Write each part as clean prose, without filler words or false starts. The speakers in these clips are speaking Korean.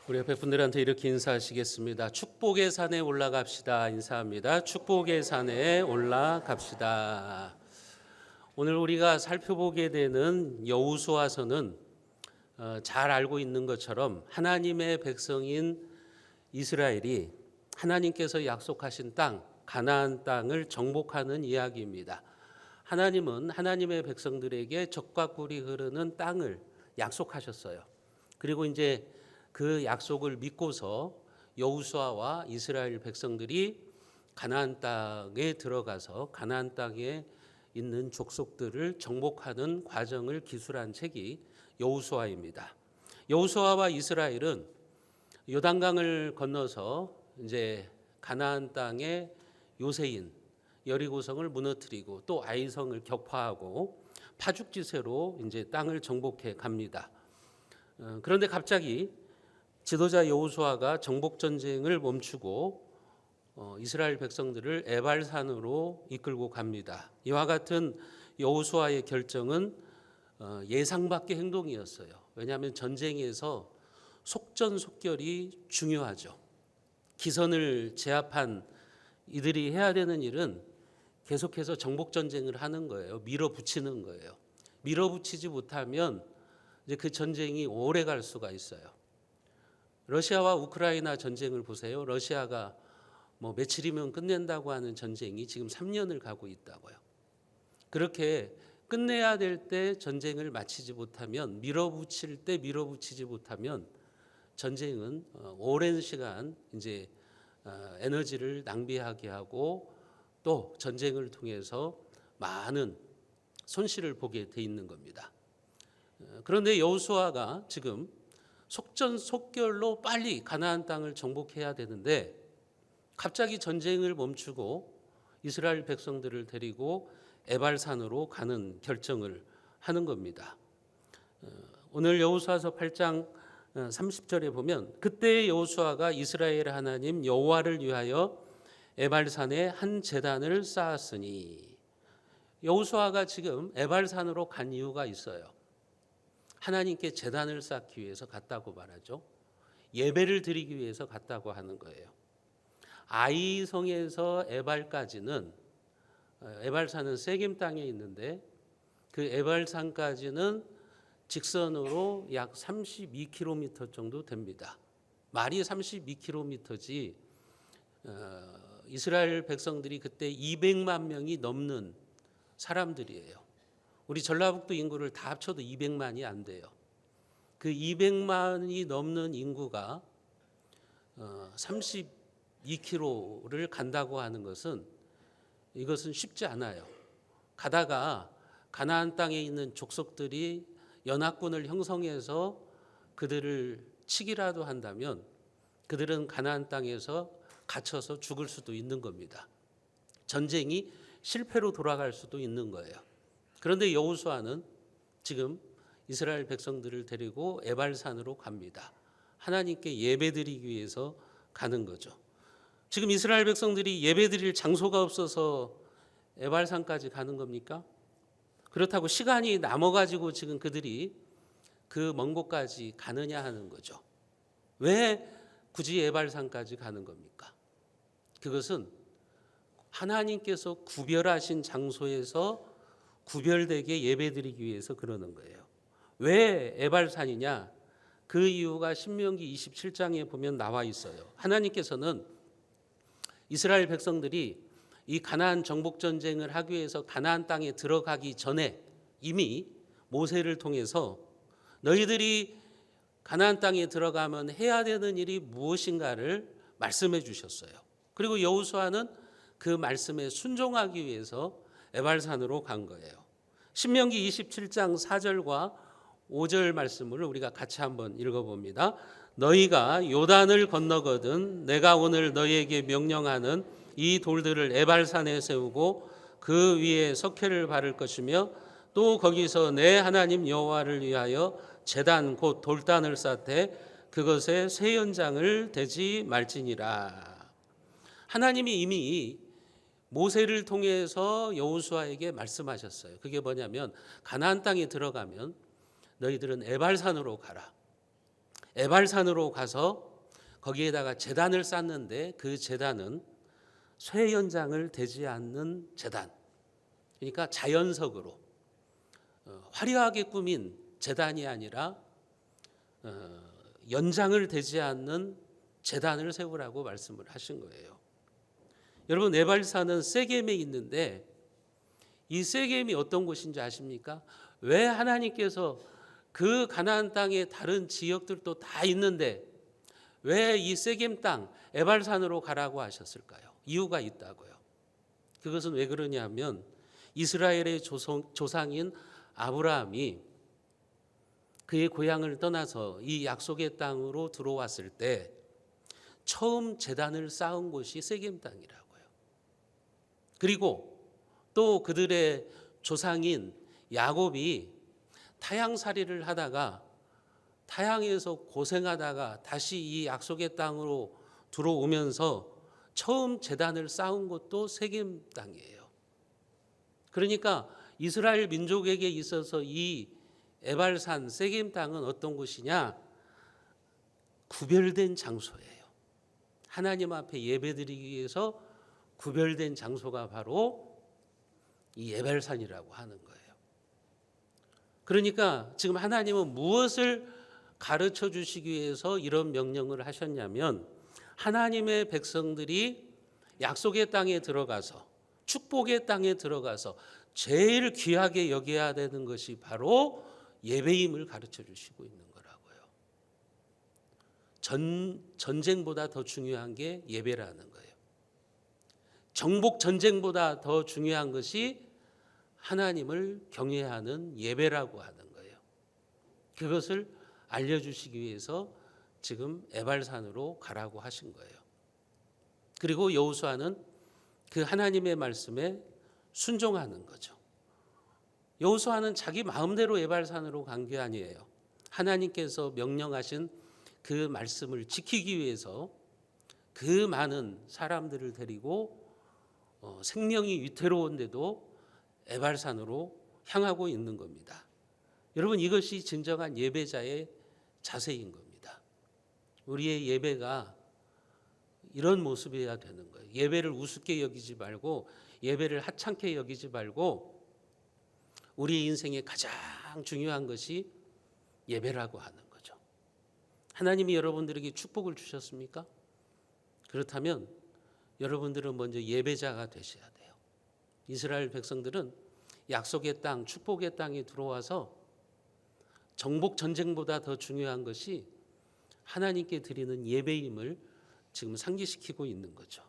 우리 옆에 분들한테 이렇게 인사하시겠습니다. 축복의 산에 올라갑시다. 인사합니다. 축복의 산에 올라갑시다. 오늘 우리가 살펴보게 되는 여호수아서는 잘 알고 있는 것처럼 하나님의 백성인 이스라엘이 하나님께서 약속하신 땅, 가나안 땅을 정복하는 이야기입니다. 하나님은 하나님의 백성들에게 젖과 꿀이 흐르는 땅을 약속하셨어요. 그리고 이제 그 약속을 믿고서 여호수아와 이스라엘 백성들이 가나안 땅에 들어가서 가나안 땅에 있는 족속들을 정복하는 과정을 기술한 책이 여호수아입니다. 여호수아와 이스라엘은 요단강을 건너서 이제 가나안 땅의 요새인 여리고성을 무너뜨리고 또 아이성을 격파하고 파죽지세로 이제 땅을 정복해 갑니다. 그런데 갑자기 지도자 여호수아가 정복 전쟁을 멈추고 이스라엘 백성들을 에발산으로 이끌고 갑니다. 이와 같은 여호수아의 결정은 예상 밖의 행동이었어요. 왜냐하면 전쟁에서 속전속결이 중요하죠. 기선을 제압한 이들이 해야 되는 일은 계속해서 정복 전쟁을 하는 거예요. 밀어붙이는 거예요. 밀어붙이지 못하면 이제 그 전쟁이 오래 갈 수가 있어요. 러시아와 우크라이나 전쟁을 보세요. 러시아가 뭐 며칠이면 끝낸다고 하는 전쟁이 지금 3년을 가고 있다고요. 그렇게 끝내야 될 때 전쟁을 마치지 못하면, 밀어붙일 때 밀어붙이지 못하면 전쟁은 오랜 시간 이제 에너지를 낭비하게 하고 또 전쟁을 통해서 많은 손실을 보게 돼 있는 겁니다. 그런데 여호수아가 지금 속전속결로 빨리 가나안 땅을 정복해야 되는데 갑자기 전쟁을 멈추고 이스라엘 백성들을 데리고 에발산으로 가는 결정을 하는 겁니다. 오늘 여호수아서 8장 30절에 보면 그때 여호수아가 이스라엘 하나님 여호와를 위하여 에발산에 한 제단을 쌓았으니, 여호수아가 지금 에발산으로 간 이유가 있어요. 하나님께 제단을 쌓기 위해서 갔다고 말하죠. 예배를 드리기 위해서 갔다고 하는 거예요. 아이성에서 에발까지는, 에발산은 세겜 땅에 있는데 그 에발산까지는 직선으로 약 32km 정도 됩니다. 말이 32km지 이스라엘 백성들이 그때 200만 명이 넘는 사람들이에요. 우리 전라북도 인구를 다 합쳐도 200만이 안 돼요. 그 200만이 넘는 인구가 32km를 간다고 하는 것은 이것은 쉽지 않아요. 가다가 가나안 땅에 있는 족속들이 연합군을 형성해서 그들을 치기라도 한다면 그들은 가나안 땅에서 갇혀서 죽을 수도 있는 겁니다. 전쟁이 실패로 돌아갈 수도 있는 거예요. 그런데 여호수아는 지금 이스라엘 백성들을 데리고 에발산으로 갑니다. 하나님께 예배드리기 위해서 가는 거죠. 지금 이스라엘 백성들이 예배드릴 장소가 없어서 에발산까지 가는 겁니까? 그렇다고 시간이 남아가지고 지금 그들이 그 먼 곳까지 가느냐 하는 거죠. 왜 굳이 에발산까지 가는 겁니까? 그것은 하나님께서 구별하신 장소에서 구별되게 예배드리기 위해서 그러는 거예요. 왜 에발산이냐? 그 이유가 신명기 27장에 보면 나와 있어요. 하나님께서는 이스라엘 백성들이 이 가나안 정복 전쟁을 하기 위해서 가나안 땅에 들어가기 전에 이미 모세를 통해서 너희들이 가나안 땅에 들어가면 해야 되는 일이 무엇인가를 말씀해 주셨어요. 그리고 여호수아는 그 말씀에 순종하기 위해서 에발산으로 간 거예요. 신명기 27장 4절과 5절 말씀을 우리가 같이 한번 읽어봅니다. 너희가 요단을 건너거든 내가 오늘 너희에게 명령하는 이 돌들을 에발산에 세우고 그 위에 석회를 바를 것이며 또 거기서 내 하나님 여호와를 위하여 제단 곧 돌단을 쌓되 그것에 새 연장을 대지 말지니라. 하나님이 이미 모세를 통해서 여호수아에게 말씀하셨어요. 그게 뭐냐면 가나안 땅에 들어가면 너희들은 에발산으로 가라. 에발산으로 가서 거기에다가 제단을 쌓는데 그 제단은 쇠 연장을 대지 않는 제단, 그러니까 자연석으로 화려하게 꾸민 제단이 아니라 연장을 대지 않는 제단을 세우라고 말씀을 하신 거예요. 여러분, 에발산은 세겜에 있는데 이 세겜이 어떤 곳인지 아십니까? 왜 하나님께서 그 가나안 땅의 다른 지역들도 다 있는데 왜 이 세겜 땅 에발산으로 가라고 하셨을까요? 이유가 있다고요. 그것은 왜 그러냐면 이스라엘의 조상인 아브라함이 그의 고향을 떠나서 이 약속의 땅으로 들어왔을 때 처음 제단을 쌓은 곳이 세겜 땅이라고요. 그리고 또 그들의 조상인 야곱이 타향살이를 하다가 타향에서 고생하다가 다시 이 약속의 땅으로 들어오면서 처음 제단을 쌓은 곳도 세겜 땅이에요. 그러니까 이스라엘 민족에게 있어서 이 에발산 세겜 땅은 어떤 곳이냐? 구별된 장소예요. 하나님 앞에 예배드리기 위해서 구별된 장소가 바로 이 에발산이라고 하는 거예요. 그러니까 지금 하나님은 무엇을 가르쳐 주시기 위해서 이런 명령을 하셨냐면 하나님의 백성들이 약속의 땅에 들어가서 축복의 땅에 들어가서 제일 귀하게 여겨야 되는 것이 바로 예배임을 가르쳐 주시고 있는 거라고요. 전쟁보다 더 중요한 게 예배라는 거예요. 정복 전쟁보다 더 중요한 것이 하나님을 경외하는 예배라고 하는 거예요. 그것을 알려주시기 위해서 지금 에발산으로 가라고 하신 거예요. 그리고 여호수아는 그 하나님의 말씀에 순종하는 거죠. 여호수아는 자기 마음대로 에발산으로 간 게 아니에요. 하나님께서 명령하신 그 말씀을 지키기 위해서 그 많은 사람들을 데리고 생명이 위태로운데도 에발산으로 향하고 있는 겁니다. 여러분, 이것이 진정한 예배자의 자세인 겁니다. 우리의 예배가 이런 모습이어야 되는 거예요. 예배를 우습게 여기지 말고 예배를 하찮게 여기지 말고 우리 인생의 가장 중요한 것이 예배라고 하는 거죠. 하나님이 여러분들에게 축복을 주셨습니까? 그렇다면 여러분들은 먼저 예배자가 되셔야 돼요. 이스라엘 백성들은 약속의 땅, 축복의 땅에 들어와서 정복 전쟁보다 더 중요한 것이 하나님께 드리는 예배임을 지금 상기시키고 있는 거죠.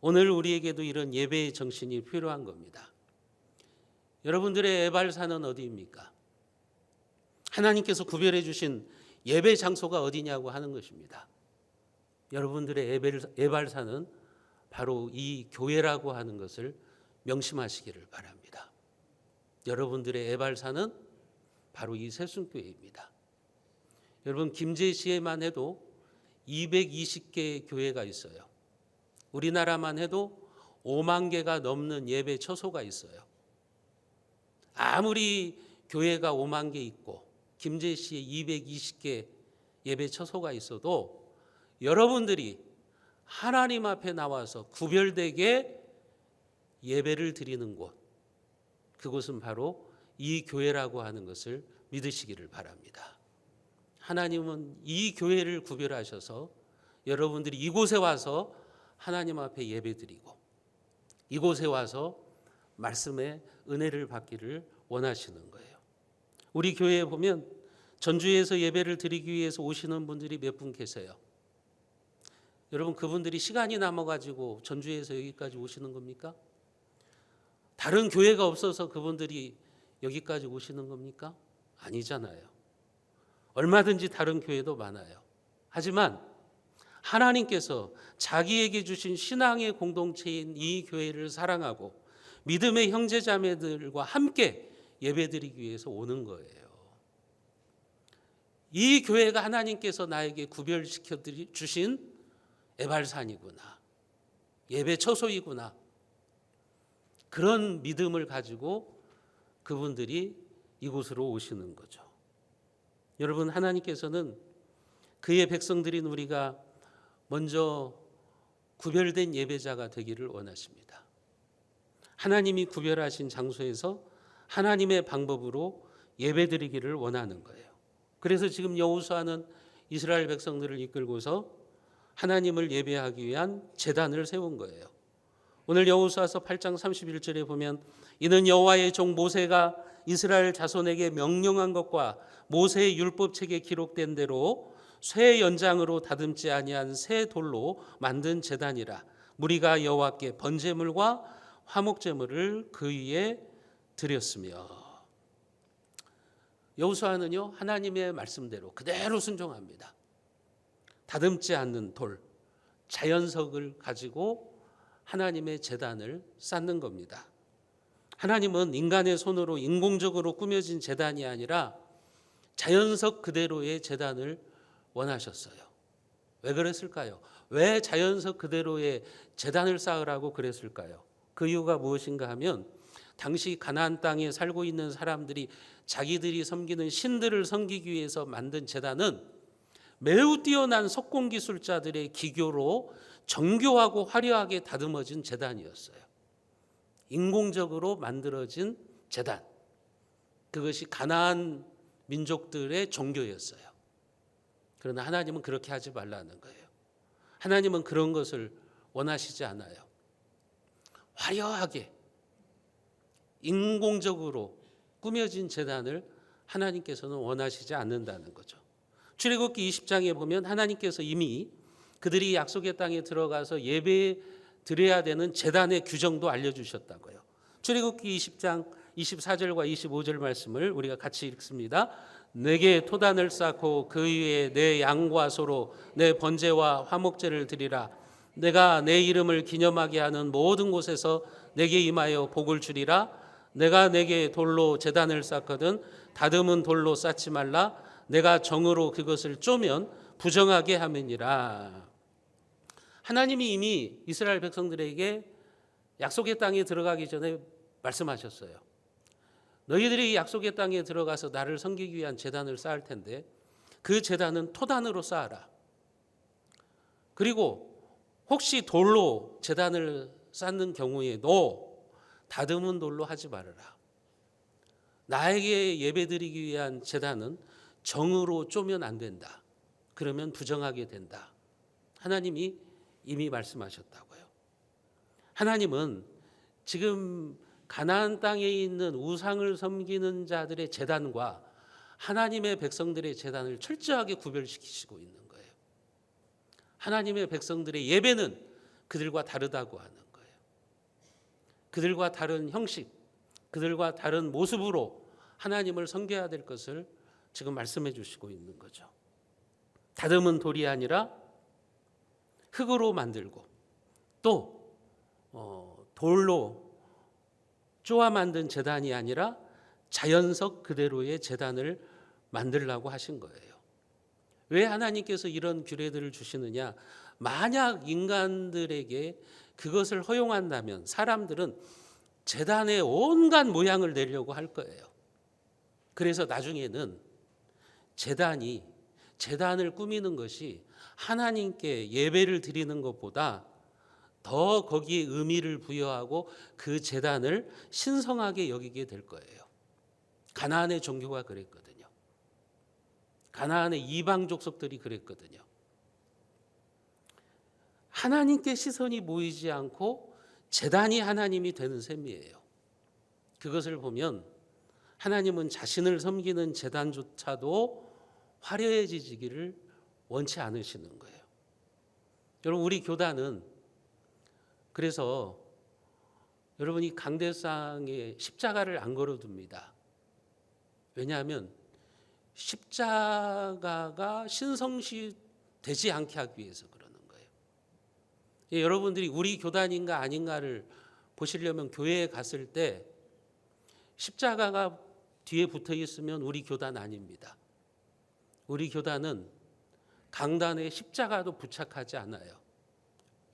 오늘 우리에게도 이런 예배의 정신이 필요한 겁니다. 여러분들의 에발산은 어디입니까? 하나님께서 구별해 주신 예배 장소가 어디냐고 하는 것입니다. 여러분들의 에발산은 바로 이 교회라고 하는 것을 명심하시기를 바랍니다. 여러분들의 에발산은 바로 이 새순교회입니다. 여러분, 김제시에만 해도 220개의 교회가 있어요. 우리나라만 해도 5만 개가 넘는 예배 처소가 있어요. 아무리 교회가 5만 개 있고 김제시에 220개 예배 처소가 있어도 여러분들이 하나님 앞에 나와서 구별되게 예배를 드리는 곳, 그곳은 바로 이 교회라고 하는 것을 믿으시기를 바랍니다. 하나님은 이 교회를 구별하셔서 여러분들이 이곳에 와서 하나님 앞에 예배드리고 이곳에 와서 말씀의 은혜를 받기를 원하시는 거예요. 우리 교회에 보면 전주에서 예배를 드리기 위해서 오시는 분들이 몇 분 계세요. 여러분, 그분들이 시간이 남아가지고 전주에서 여기까지 오시는 겁니까? 다른 교회가 없어서 그분들이 여기까지 오시는 겁니까? 아니잖아요. 얼마든지 다른 교회도 많아요. 하지만 하나님께서 자기에게 주신 신앙의 공동체인 이 교회를 사랑하고 믿음의 형제자매들과 함께 예배드리기 위해서 오는 거예요. 이 교회가 하나님께서 나에게 구별시켜 주신 에발산이구나, 예배 처소이구나, 그런 믿음을 가지고 그분들이 이곳으로 오시는 거죠. 여러분, 하나님께서는 그의 백성들인 우리가 먼저 구별된 예배자가 되기를 원하십니다. 하나님이 구별하신 장소에서 하나님의 방법으로 예배드리기를 원하는 거예요. 그래서 지금 여호수아는 이스라엘 백성들을 이끌고서 하나님을 예배하기 위한 제단을 세운 거예요. 오늘 여호수아서 8장 31절에 보면 이는 여호와의 종 모세가 이스라엘 자손에게 명령한 것과 모세의 율법책에 기록된 대로 쇠 연장으로 다듬지 아니한 새 돌로 만든 제단이라. 무리가 여호와께 번제물과 화목제물을 그 위에 드렸으며. 여호수아는요 하나님의 말씀대로 그대로 순종합니다. 다듬지 않는 돌, 자연석을 가지고 하나님의 제단을 쌓는 겁니다. 하나님은 인간의 손으로 인공적으로 꾸며진 제단이 아니라 자연석 그대로의 제단을 원하셨어요. 왜 그랬을까요? 왜 자연석 그대로의 제단을 쌓으라고 그랬을까요? 그 이유가 무엇인가 하면 당시 가나안 땅에 살고 있는 사람들이 자기들이 섬기는 신들을 섬기기 위해서 만든 제단은 매우 뛰어난 석공 기술자들의 기교로 정교하고 화려하게 다듬어진 제단이었어요. 인공적으로 만들어진 제단. 그것이 가나안 민족들의 종교였어요. 그러나 하나님은 그렇게 하지 말라는 거예요. 하나님은 그런 것을 원하시지 않아요. 화려하게 인공적으로 꾸며진 제단을 하나님께서는 원하시지 않는다는 거죠. 출애굽기 20장에 보면 하나님께서 이미 그들이 약속의 땅에 들어가서 예배 드려야 되는 제단의 규정도 알려주셨다고요. 출애굽기 20장 24절과 25절 말씀을 우리가 같이 읽습니다. 내게 토단을 쌓고 그 위에 내 양과 소로 내 번제와 화목제를 드리라. 내가 내 이름을 기념하게 하는 모든 곳에서 내게 임하여 복을 주리라. 내가 내게 돌로 제단을 쌓거든 다듬은 돌로 쌓지 말라. 내가 정으로 그것을 쪼면 부정하게 함이니라. 하나님이 이미 이스라엘 백성들에게 약속의 땅에 들어가기 전에 말씀하셨어요. 너희들이 약속의 땅에 들어가서 나를 섬기기 위한 제단을 쌓을 텐데 그 제단은 토단으로 쌓아라. 그리고 혹시 돌로 제단을 쌓는 경우에도 다듬은 돌로 하지 말아라. 나에게 예배드리기 위한 제단은 정으로 쪼면 안 된다. 그러면 부정하게 된다. 하나님이 이미 말씀하셨다고요. 하나님은 지금 가나안 땅에 있는 우상을 섬기는 자들의 제단과 하나님의 백성들의 제단을 철저하게 구별시키시고 있는 거예요. 하나님의 백성들의 예배는 그들과 다르다고 하는 거예요. 그들과 다른 형식, 그들과 다른 모습으로 하나님을 섬겨야 될 것을 지금 말씀해 주시고 있는 거죠. 다듬은 돌이 아니라 흙으로 만들고 또 돌로 쪼아 만든 제단이 아니라 자연석 그대로의 제단을 만들라고 하신 거예요. 왜 하나님께서 이런 규례들을 주시느냐? 만약 인간들에게 그것을 허용한다면 사람들은 제단의 온갖 모양을 내려고 할 거예요. 그래서 나중에는 제단을 꾸미는 것이 하나님께 예배를 드리는 것보다 더 거기에 의미를 부여하고 그 제단을 신성하게 여기게 될 거예요. 가나안의 종교가 그랬거든요. 가나안의 이방 족속들이 그랬거든요. 하나님께 시선이 모이지 않고 제단이 하나님이 되는 셈이에요. 그것을 보면 하나님은 자신을 섬기는 제단조차도 화려해지기를 원치 않으시는 거예요. 여러분, 우리 교단은 그래서 여러분이 강대상에 십자가를 안 걸어둡니다. 왜냐하면 십자가가 신성시 되지 않게 하기 위해서 그러는 거예요. 여러분들이 우리 교단인가 아닌가를 보시려면 교회에 갔을 때 십자가가 뒤에 붙어 있으면 우리 교단 아닙니다. 우리 교단은 강단에 십자가도 부착하지 않아요.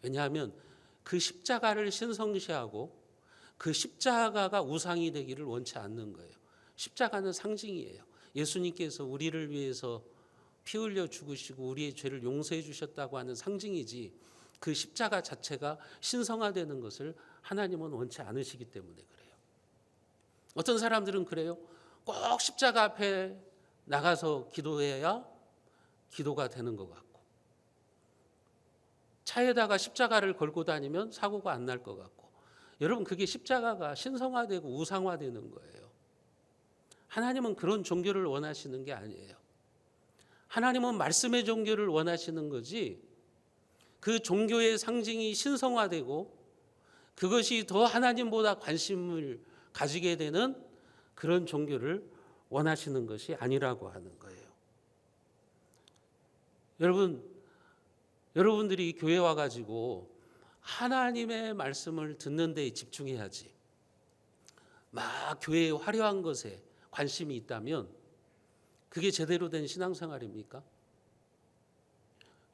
왜냐하면 그 십자가를 신성시하고 그 십자가가 우상이 되기를 원치 않는 거예요. 십자가는 상징이에요. 예수님께서 우리를 위해서 피 흘려 죽으시고 우리의 죄를 용서해 주셨다고 하는 상징이지, 그 십자가 자체가 신성화되는 것을 하나님은 원치 않으시기 때문에 그래요. 어떤 사람들은 그래요. 꼭 십자가 앞에 나가서 기도해야 기도가 되는 것 같고, 차에다가 십자가를 걸고 다니면 사고가 안 날 것 같고. 여러분, 그게 십자가가 신성화되고 우상화되는 거예요. 하나님은 그런 종교를 원하시는 게 아니에요. 하나님은 말씀의 종교를 원하시는 거지, 그 종교의 상징이 신성화되고 그것이 더 하나님보다 관심을 가지게 되는 그런 종교를 원하시는 것이 아니라고 하는 거예요. 여러분들이 교회 와가지고 하나님의 말씀을 듣는 데에 집중해야지, 막 교회의 화려한 것에 관심이 있다면 그게 제대로 된 신앙생활입니까?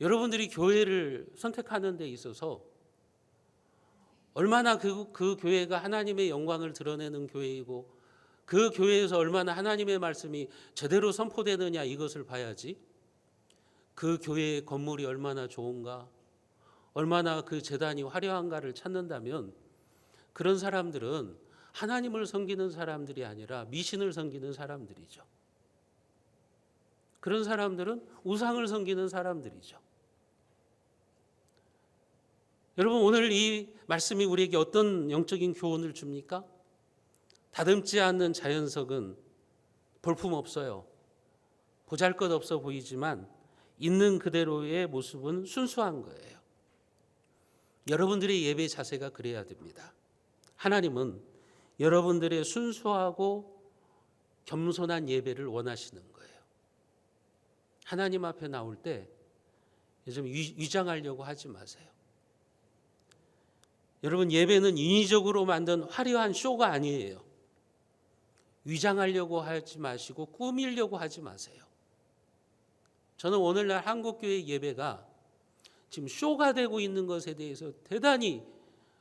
여러분들이 교회를 선택하는 데 있어서 얼마나 그 교회가 하나님의 영광을 드러내는 교회이고, 그 교회에서 얼마나 하나님의 말씀이 제대로 선포되느냐, 이것을 봐야지, 그 교회의 건물이 얼마나 좋은가, 얼마나 그 제단이 화려한가를 찾는다면 그런 사람들은 하나님을 섬기는 사람들이 아니라 미신을 섬기는 사람들이죠. 그런 사람들은 우상을 섬기는 사람들이죠. 여러분, 오늘 이 말씀이 우리에게 어떤 영적인 교훈을 줍니까? 다듬지 않는 자연석은 볼품없어요. 보잘것없어 보이지만 있는 그대로의 모습은 순수한 거예요. 여러분들의 예배 자세가 그래야 됩니다. 하나님은 여러분들의 순수하고 겸손한 예배를 원하시는 거예요. 하나님 앞에 나올 때 좀 위장하려고 하지 마세요. 여러분, 예배는 인위적으로 만든 화려한 쇼가 아니에요. 위장하려고 하지 마시고 꾸미려고 하지 마세요. 저는 오늘날 한국교회 예배가 지금 쇼가 되고 있는 것에 대해서 대단히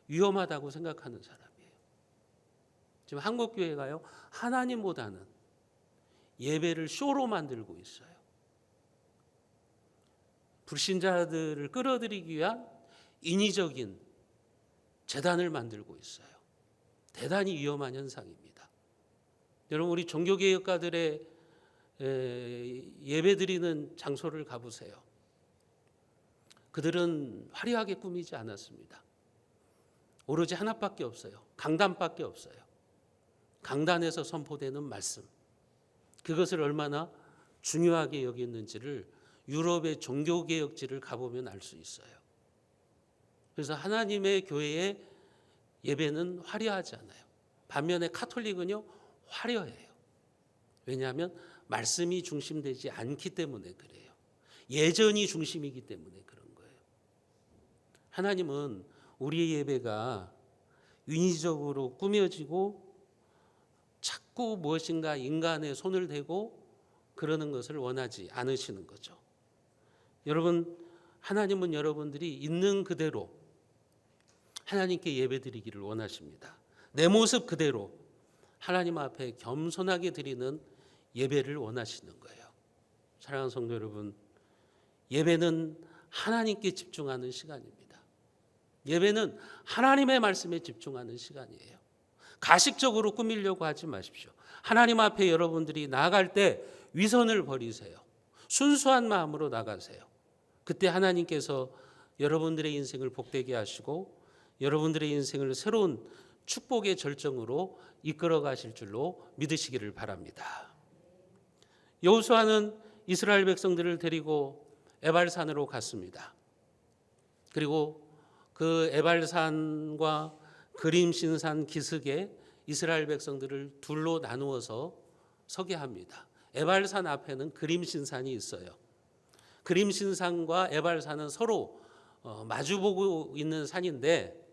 위험하다고 생각하는 사람이에요. 지금 한국교회가요, 하나님보다는 예배를 쇼로 만들고 있어요. 불신자들을 끌어들이기 위한 인위적인 제단을 만들고 있어요. 대단히 위험한 현상입니다. 여러분, 우리 종교개혁가들의 예배드리는 장소를 가보세요. 그들은 화려하게 꾸미지 않았습니다. 오로지 하나밖에 없어요. 강단밖에 없어요. 강단에서 선포되는 말씀, 그것을 얼마나 중요하게 여겼는지를 유럽의 종교개혁지를 가보면 알 수 있어요. 그래서 하나님의 교회의 예배는 화려하지 않아요. 반면에 카톨릭은요, 화려해요. 왜냐하면 말씀이 중심되지 않기 때문에 그래요. 예전이 중심이기 때문에 그런 거예요. 하나님은 우리의 예배가 인위적으로 꾸며지고 자꾸 무엇인가 인간의 손을 대고 그러는 것을 원하지 않으시는 거죠. 여러분, 하나님은 여러분들이 있는 그대로 하나님께 예배드리기를 원하십니다. 내 모습 그대로 하나님 앞에 겸손하게 드리는 예배를 원하시는 거예요. 사랑하는 성도 여러분, 예배는 하나님께 집중하는 시간입니다. 예배는 하나님의 말씀에 집중하는 시간이에요. 가식적으로 꾸미려고 하지 마십시오. 하나님 앞에 여러분들이 나아갈 때 위선을 버리세요. 순수한 마음으로 나가세요. 그때 하나님께서 여러분들의 인생을 복되게 하시고 여러분들의 인생을 새로운 축복의 절정으로 이끌어 가실 줄로 믿으시기를 바랍니다. 여호수아는 이스라엘 백성들을 데리고 에발산으로 갔습니다. 그리고 그 에발산과 그림신산 기슭에 이스라엘 백성들을 둘로 나누어서 서게 합니다. 에발산 앞에는 그림신산이 있어요. 그림신산과 에발산은 서로 마주보고 있는 산인데,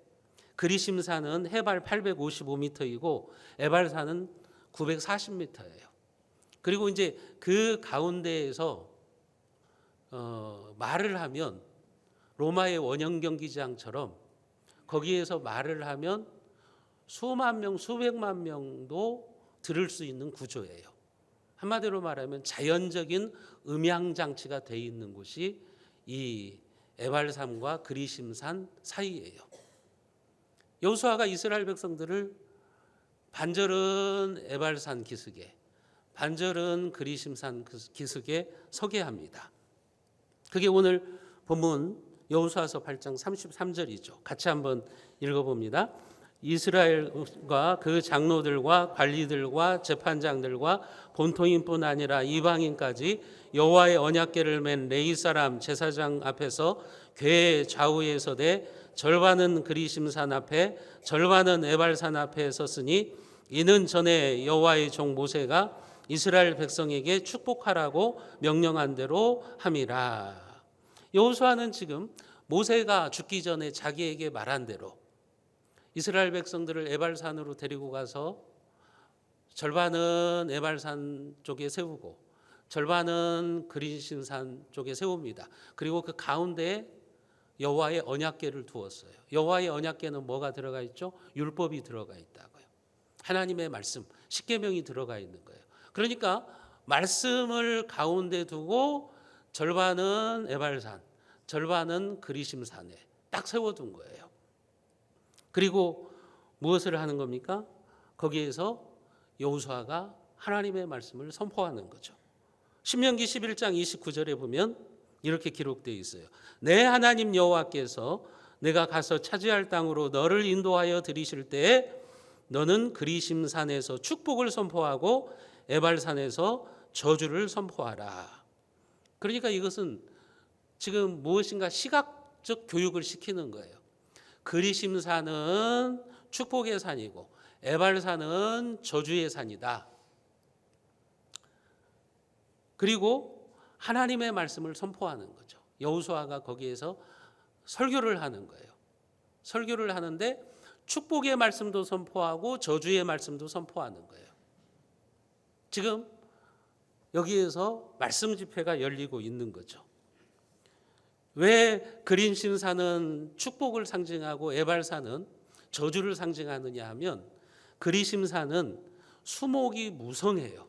그리심산은 해발 855m이고 에발산은 940m예요. 그리고 이제 그 가운데에서 말을 하면 로마의 원형 경기장처럼 거기에서 말을 하면 수만 명, 수백만 명도 들을 수 있는 구조예요. 한마디로 말하면 자연적인 음향 장치가 돼 있는 곳이 이 에발산과 그리심산 사이예요. 여호수아가 이스라엘 백성들을 반절은 에발산 기슭에, 반절은 그리심산 기슭에 서게 합니다. 그게 오늘 본문 여호수아서 8장 33절이죠. 같이 한번 읽어봅니다. 이스라엘과 그 장로들과 관리들과 재판장들과 본토인뿐 아니라 이방인까지 여호와의 언약궤를 맨 레위 사람 제사장 앞에서 궤 좌우에 서되 절반은 그리심산 앞에 절반은 에발산 앞에 섰으니 이는 전에 여호와의 종 모세가 이스라엘 백성에게 축복하라고 명령한 대로 함이라. 여호수아는 지금 모세가 죽기 전에 자기에게 말한 대로 이스라엘 백성들을 에발산으로 데리고 가서 절반은 에발산 쪽에 세우고 절반은 그리심산 쪽에 세웁니다. 그리고 그 가운데에 여호와의 언약궤를 두었어요. 여호와의 언약궤는 뭐가 들어가 있죠? 율법이 들어가 있다고요. 하나님의 말씀, 십계명이 들어가 있는 거예요. 그러니까 말씀을 가운데 두고 절반은 에발산, 절반은 그리심산에 딱 세워둔 거예요. 그리고 무엇을 하는 겁니까? 거기에서 여호수아가 하나님의 말씀을 선포하는 거죠. 신명기 11장 29절에 보면 이렇게 기록되어 있어요. 내 하나님 여호와께서 내가 가서 차지할 땅으로 너를 인도하여 들이실 때에 너는 그리심산에서 축복을 선포하고 에발산에서 저주를 선포하라. 그러니까 이것은 지금 무엇인가 시각적 교육을 시키는 거예요. 그리심산은 축복의 산이고 에발산은 저주의 산이다. 그리고 하나님의 말씀을 선포하는 거죠. 여호수아가 거기에서 설교를 하는 거예요. 설교를 하는데 축복의 말씀도 선포하고 저주의 말씀도 선포하는 거예요. 지금 여기에서 말씀 집회가 열리고 있는 거죠. 왜 그리심산은 축복을 상징하고 에발산은 저주를 상징하느냐 하면 그리심산은 수목이 무성해요.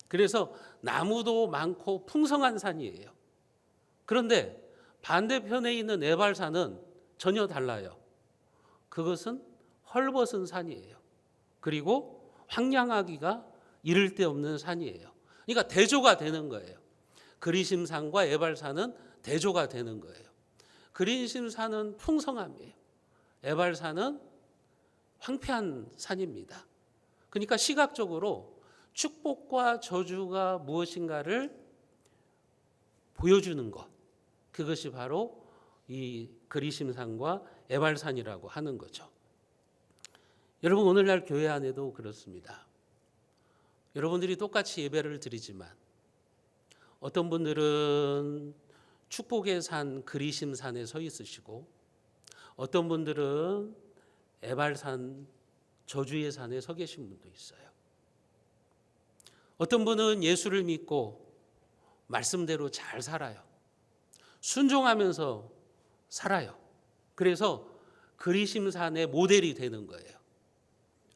그래서 나무도 많고 풍성한 산이에요. 그런데 반대편에 있는 에발산은 전혀 달라요. 그것은 헐벗은 산이에요. 그리고 황량하기가 이를 데 없는 산이에요. 그러니까 대조가 되는 거예요. 그리심산과 에발산은 대조가 되는 거예요. 그리심산은 풍성함이에요. 에발산은 황폐한 산입니다. 그러니까 시각적으로 축복과 저주가 무엇인가를 보여주는 것, 그것이 바로 이 그리심산과 에발산이라고 하는 거죠. 여러분, 오늘날 교회 안에도 그렇습니다. 여러분들이 똑같이 예배를 드리지만 어떤 분들은 축복의 산 그리심산에 서 있으시고 어떤 분들은 에발산 저주의 산에 서 계신 분도 있어요. 어떤 분은 예수를 믿고 말씀대로 잘 살아요. 순종하면서 살아요. 그래서 그리심산의 모델이 되는 거예요.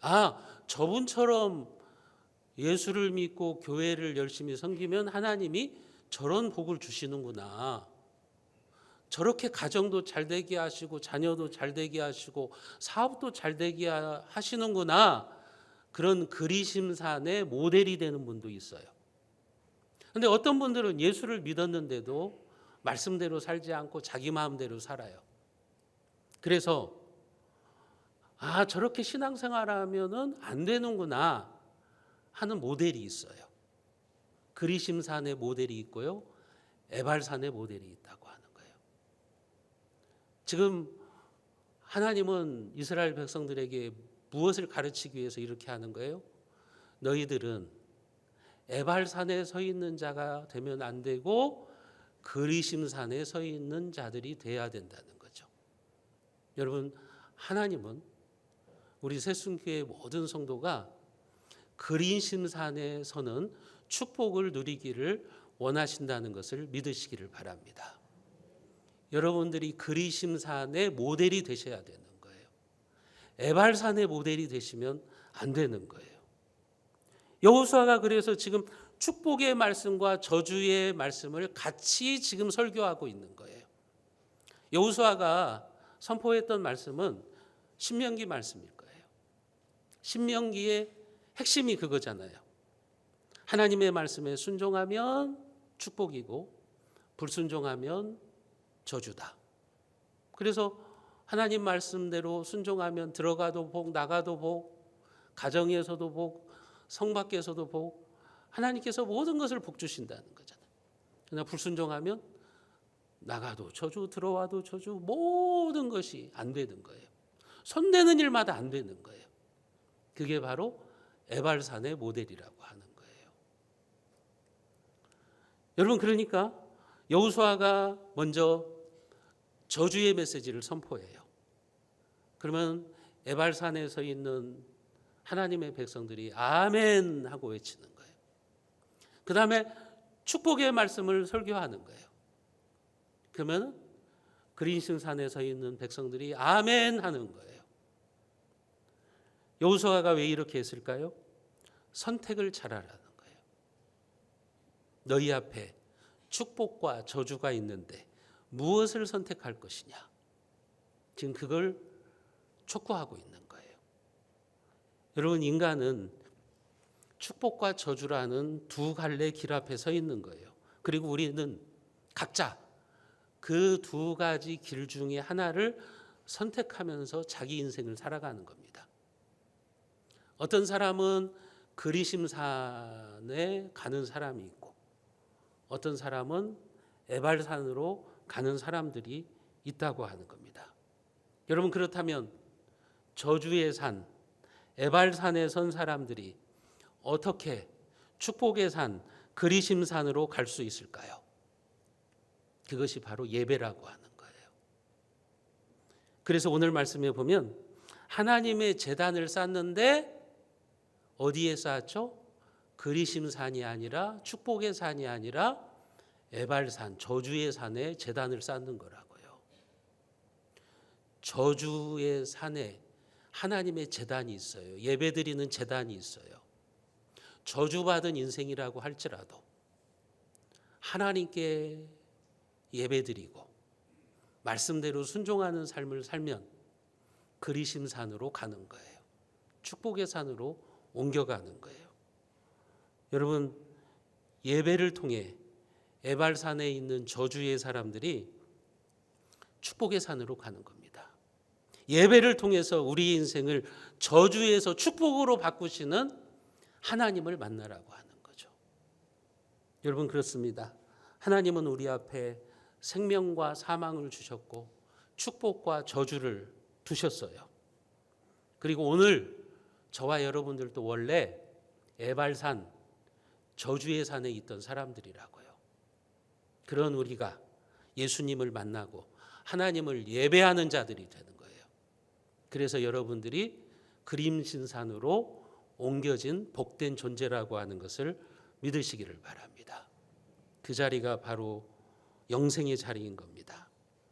아, 저분처럼 예수를 믿고 교회를 열심히 섬기면 하나님이 저런 복을 주시는구나. 저렇게 가정도 잘 되게 하시고 자녀도 잘 되게 하시고 사업도 잘 되게 하시는구나. 그런 그리심산의 모델이 되는 분도 있어요. 그런데 어떤 분들은 예수를 믿었는데도 말씀대로 살지 않고 자기 마음대로 살아요. 그래서 아, 저렇게 신앙생활하면은 안 되는구나 하는 모델이 있어요. 그리심산의 모델이 있고요, 에발산의 모델이 있다고 하는 거예요. 지금 하나님은 이스라엘 백성들에게 무엇을 가르치기 위해서 이렇게 하는 거예요? 너희들은 에발산에 서 있는 자가 되면 안 되고 그리심산에 서 있는 자들이 돼야 된다는 거죠. 여러분, 하나님은 우리 새순교회 모든 성도가 그리심산에 서는 축복을 누리기를 원하신다는 것을 믿으시기를 바랍니다. 여러분들이 그리심산의 모델이 되셔야 되는 거예요. 에발산의 모델이 되시면 안 되는 거예요. 여호수아가 그래서 지금 축복의 말씀과 저주의 말씀을 같이 지금 설교하고 있는 거예요. 여호수아가 선포했던 말씀은 신명기 말씀일 거예요. 신명기의 핵심이 그거잖아요. 하나님의 말씀에 순종하면 축복이고 불순종하면 저주다. 그래서 하나님 말씀대로 순종하면 들어가도 복, 나가도 복, 가정에서도 복, 성 밖에서도 복, 하나님께서 모든 것을 복 주신다는 거잖아요. 그러나 불순종하면 나가도 저주, 들어와도 저주, 모든 것이 안 되는 거예요. 손대는 일마다 안 되는 거예요. 그게 바로 에발산의 모델이라고 하는 거예요. 여러분, 그러니까 여호수아가 먼저 저주의 메시지를 선포해요. 그러면 에발산에 서 있는 하나님의 백성들이 아멘 하고 외치는 거예요. 그 다음에 축복의 말씀을 설교하는 거예요. 그러면 그린신산에 서 있는 백성들이 아멘 하는 거예요. 여호수아가 왜 이렇게 했을까요? 선택을 잘하라는 거예요. 너희 앞에 축복과 저주가 있는데 무엇을 선택할 것이냐. 지금 그걸 촉구하고 있는 거예요. 여러분, 인간은 축복과 저주라는 두 갈래 길 앞에 서 있는 거예요. 그리고 우리는 각자 그 두 가지 길 중에 하나를 선택하면서 자기 인생을 살아가는 겁니다. 어떤 사람은 그리심산에 가는 사람이 있고 어떤 사람은 에발산으로 가는 사람들이 있다고 하는 겁니다. 여러분, 그렇다면 저주의 산, 에발산에 선 사람들이 어떻게 축복의 산, 그리심산으로 갈 수 있을까요? 그것이 바로 예배라고 하는 거예요. 그래서 오늘 말씀에 보면 하나님의 제단을 쌓는데 어디에 쌓았죠? 그리심산이 아니라 축복의 산이 아니라 에발산, 저주의 산에 제단을 쌓는 거라고요. 저주의 산에 하나님의 제단이 있어요. 예배드리는 제단이 있어요. 저주받은 인생이라고 할지라도 하나님께 예배드리고 말씀대로 순종하는 삶을 살면 그리심산으로 가는 거예요. 축복의 산으로 옮겨가는 거예요. 여러분, 예배를 통해 에발산에 있는 저주의 사람들이 축복의 산으로 가는 겁니다. 예배를 통해서 우리 인생을 저주에서 축복으로 바꾸시는 하나님을 만나라고 하는 거죠. 여러분, 그렇습니다. 하나님은 우리 앞에 생명과 사망을 주셨고 축복과 저주를 두셨어요. 그리고 오늘 저와 여러분들도 원래 에발산, 저주의 산에 있던 사람들이라고요. 그런 우리가 예수님을 만나고 하나님을 예배하는 자들이 되는 거예요. 그래서 여러분들이 그림신산으로 옮겨진 복된 존재라고 하는 것을 믿으시기를 바랍니다. 그 자리가 바로 영생의 자리인 겁니다.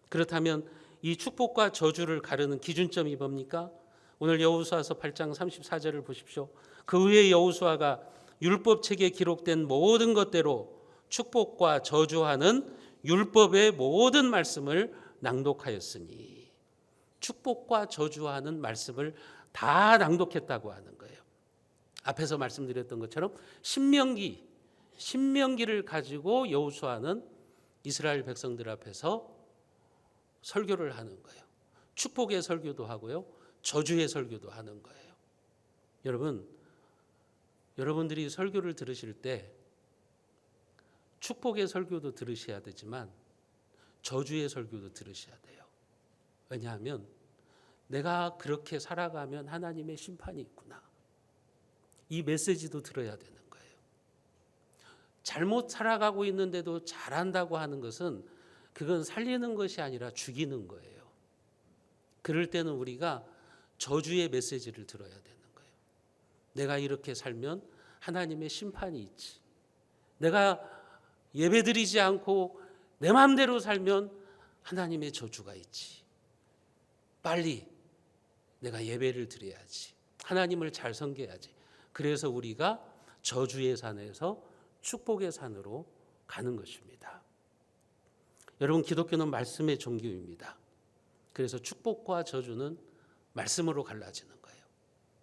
그렇다면 이 축복과 저주를 가르는 기준점이 뭡니까? 오늘 여호수아서 8장 34절을 보십시오. 그 후에 여호수아가 율법책에 기록된 모든 것대로 축복과 저주하는 율법의 모든 말씀을 낭독하였으니, 축복과 저주하는 말씀을 다 낭독했다고 하는 거예요. 앞에서 말씀드렸던 것처럼 신명기를 가지고 여호수아는 이스라엘 백성들 앞에서 설교를 하는 거예요. 축복의 설교도 하고요, 저주의 설교도 하는 거예요. 여러분들이 설교를 들으실 때 축복의 설교도 들으셔야 되지만 저주의 설교도 들으셔야 돼요. 왜냐하면 내가 그렇게 살아가면 하나님의 심판이 있구나, 이 메시지도 들어야 되는 거예요. 잘못 살아가고 있는데도 잘한다고 하는 것은 그건 살리는 것이 아니라 죽이는 거예요. 그럴 때는 우리가 저주의 메시지를 들어야 되는 거예요. 내가 이렇게 살면 하나님의 심판이 있지. 내가 예배드리지 않고 내 마음대로 살면 하나님의 저주가 있지. 빨리 내가 예배를 드려야지. 하나님을 잘 섬겨야지. 그래서 우리가 저주의 산에서 축복의 산으로 가는 것입니다. 여러분, 기독교는 말씀의 종교입니다. 그래서 축복과 저주는 말씀으로 갈라지는 거예요.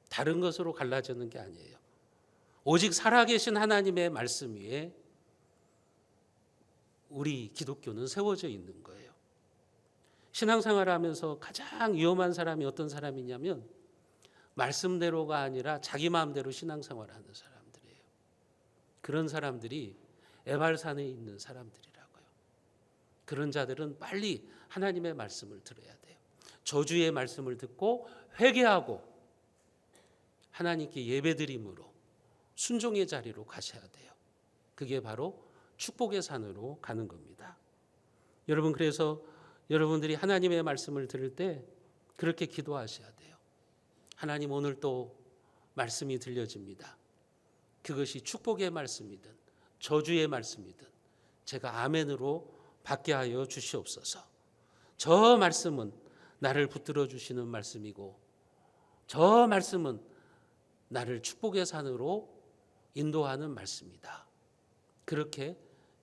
다른 것으로 갈라지는 게 아니에요. 오직 살아계신 하나님의 말씀 위에 우리 기독교는 세워져 있는 거예요. 신앙생활을 하면서 가장 위험한 사람이 어떤 사람이냐면 말씀대로가 아니라 자기 마음대로 신앙생활을 하는 사람들이에요. 그런 사람들이 에발산에 있는 사람들이라고요. 그런 자들은 빨리 하나님의 말씀을 들어야 돼요. 저주의 말씀을 듣고 회개하고 하나님께 예배드림으로 순종의 자리로 가셔야 돼요. 그게 바로 축복의 산으로 가는 겁니다. 여러분, 그래서 여러분들이 하나님의 말씀을 들을 때 그렇게 기도하셔야 돼요. 하나님, 오늘 또 말씀이 들려집니다. 그것이 축복의 말씀이든 저주의 말씀이든 제가 아멘으로 받게 하여 주시옵소서. 저 말씀은 나를 붙들어 주시는 말씀이고 저 말씀은 나를 축복의 산으로 인도하는 말씀이다. 그렇게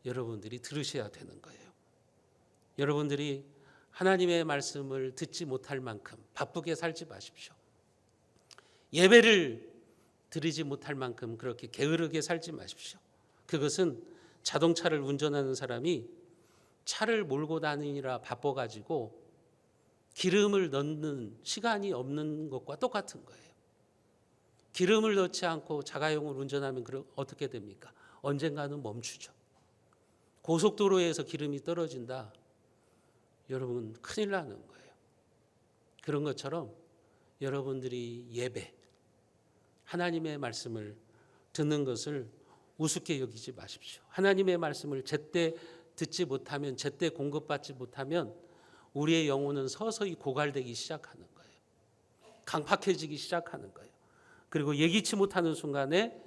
여러분들이 들으셔야 되는 거예요. 여러분들이 하나님의 말씀을 듣지 못할 만큼 바쁘게 살지 마십시오. 예배를 드리지 못할 만큼 그렇게 게으르게 살지 마십시오. 그것은 자동차를 운전하는 사람이 차를 몰고 다니느라 바빠가지고 기름을 넣는 시간이 없는 것과 똑같은 거예요. 기름을 넣지 않고 자가용을 운전하면 어떻게 됩니까? 언젠가는 멈추죠. 고속도로에서 기름이 떨어진다. 여러분, 큰일 나는 거예요. 그런 것처럼 여러분들이 예배, 하나님의 말씀을 듣는 것을 우습게 여기지 마십시오. 하나님의 말씀을 제때 듣지 못하면, 제때 공급받지 못하면 우리의 영혼은 서서히 고갈되기 시작하는 거예요. 강팍해지기 시작하는 거예요. 그리고 예기치 못하는 순간에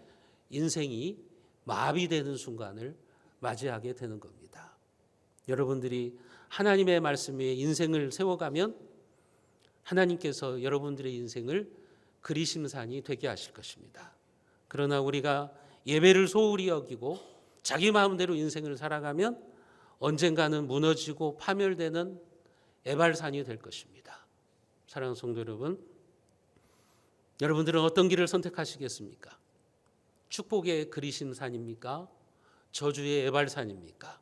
인생이 마비되는 순간을 맞이하게 되는 겁니다. 여러분들이 하나님의 말씀 위에 인생을 세워가면 하나님께서 여러분들의 인생을 그리심산이 되게 하실 것입니다. 그러나 우리가 예배를 소홀히 여기고 자기 마음대로 인생을 살아가면 언젠가는 무너지고 파멸되는 에발산이 될 것입니다. 사랑하는 성도 여러분, 여러분들은 어떤 길을 선택하시겠습니까? 축복의 그리심산입니까? 저주의 에발산입니까?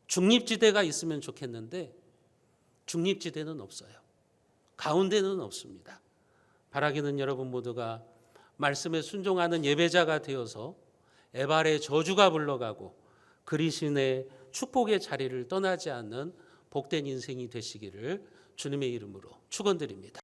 중립지대가 있으면 좋겠는데 중립지대는 없어요. 가운데는 없습니다. 바라기는 여러분 모두가 말씀에 순종하는 예배자가 되어서 에발의 저주가 물러가고 그리심의 축복의 자리를 떠나지 않는 복된 인생이 되시기를 주님의 이름으로 축원드립니다.